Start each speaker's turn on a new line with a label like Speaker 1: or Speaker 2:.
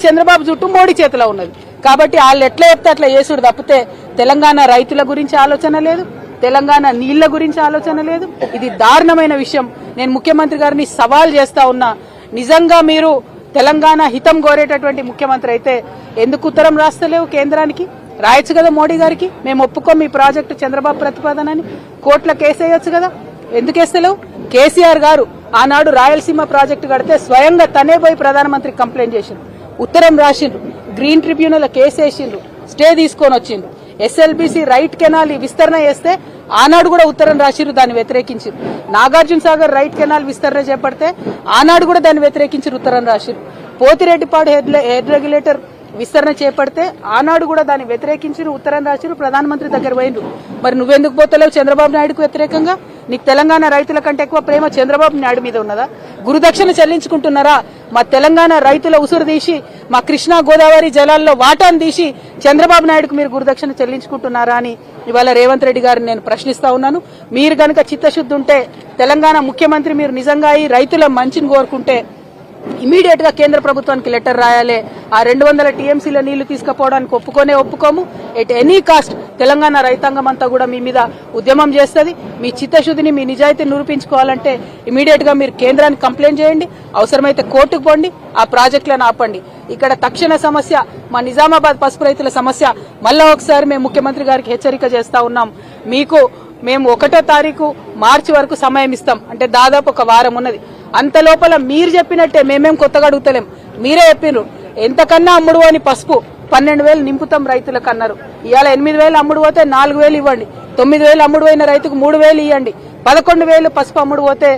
Speaker 1: చంద్రబాబు చుట్టూ మోడీ చేతిలో ఉన్నది. కాబట్టి వాళ్ళు ఎట్లా చెప్తే అట్లా చేసుడు తప్పితే తెలంగాణ రైతుల గురించి ఆలోచన లేదు, తెలంగాణ నీళ్ల గురించి ఆలోచన లేదు. ఇది దారుణమైన విషయం. నేను ముఖ్యమంత్రి గారిని సవాల్ చేస్తా ఉన్నా, నిజంగా మీరు తెలంగాణ హితం కోరేటటువంటి ముఖ్యమంత్రి అయితే ఎందుకు ఉత్తరం రాస్తలేవు కేంద్రానికి? రాయొచ్చు కదా మోడీ గారికి, మేము ఒప్పుకోం ఈ ప్రాజెక్టు చంద్రబాబు ప్రతిపాదనని, కోర్టులో కేసు వేయొచ్చు కదా, ఎందుకు వేస్తలేవు? కేసీఆర్ గారు ఆనాడు రాయలసీమ ప్రాజెక్టు కడితే స్వయంగా తనే పోయి ప్రధానమంత్రికి కంప్లైంట్ చేసిండ్రు, ఉత్తరం రాసిండ్రు, గ్రీన్ ట్రిబ్యునల్ కేసు వేసిండ్రు, స్టే తీసుకొని వచ్చిండ్రు. ఎస్ఎల్బీసీ రైట్ కెనాల్ విస్తరణ చేస్తే ఆనాడు కూడా ఉత్తరం రాసిరు, దాన్ని వ్యతిరేకించారు. నాగార్జున సాగర్ రైట్ కెనాల్ విస్తరణ చేపడితే ఆనాడు కూడా దాన్ని వ్యతిరేకించి ఉత్తరం రాసిరు. పోతిరెడ్డిపాడు హెడ్ రెగ్యులేటర్ విస్తరణ చేపడితే ఆనాడు కూడా దాన్ని వ్యతిరేకించి ఉత్తరం రాసిరు, ప్రధానమంత్రి దగ్గర పోయిండ్రు. మరి నువ్వెందుకు పోతలేవు చంద్రబాబు నాయుడుకు వ్యతిరేకంగా? నీకు తెలంగాణ రైతుల కంటే ఎక్కువ ప్రేమ చంద్రబాబు నాయుడు మీద ఉన్నదా? గురుదక్షిణ చెల్లించుకుంటున్నారా? మా తెలంగాణ రైతుల ఉసురు తీసి, మా కృష్ణా గోదావరి జలాల్లో వాటాను తీసి చంద్రబాబు నాయుడుకు మీరు గురుదక్షిణ చెల్లించుకుంటున్నారా అని ఇవాళ రేవంత్ రెడ్డి గారిని నేను ప్రశ్నిస్తా ఉన్నాను. మీరు గనక చిత్తశుద్ధి ఉంటే, తెలంగాణ ముఖ్యమంత్రి మీరు నిజంగా ఈ రైతుల మంచిని కోరుకుంటే ఇమీడియట్ గా కేంద్ర ప్రభుత్వానికి లెటర్ రాయాలి. ఆ 200 టీఎంసీల నీళ్లు తీసుకుపోవడానికి ఒప్పుకోము. ఎట్ ఎనీ కాస్ట్ తెలంగాణ రైతాంగం అంతా కూడా మీ మీద ఉద్యమం చేస్తుంది. మీ చిత్తశుద్ధిని, మీ నిజాయితీని నిరూపించుకోవాలంటే ఇమీడియట్ గా మీరు కేంద్రానికి కంప్లైంట్ చేయండి, అవసరమైతే కోర్టుకు పోండి, ఆ ప్రాజెక్టులను ఆపండి. ఇక్కడ తక్షణ సమస్య మా నిజామాబాద్ పసుపు రైతుల సమస్య. మళ్ళా ఒకసారి మేము ముఖ్యమంత్రి గారికి హెచ్చరిక చేస్తా ఉన్నాం, మేము 1వ తారీఖు మార్చి వరకు సమయం ఇస్తాం, అంటే దాదాపు ఒక వారం ఉన్నది. అంత లోపల మీరు చెప్పినట్టే మేమేం కొత్తగా అడుగుతలేం, మీరే చెప్పినారు ఎంతకన్నా అమ్ముడు అని పసుపు 12,000 నింపుతాం రైతులకు అన్నారు. ఇవాళ 8,000 అమ్ముడు పోతే 4,000 ఇవ్వండి, 9,000 అమ్ముడు అయిన రైతుకు 3,000 ఇవ్వండి, 11,000 పసుపు అమ్ముడు పోతే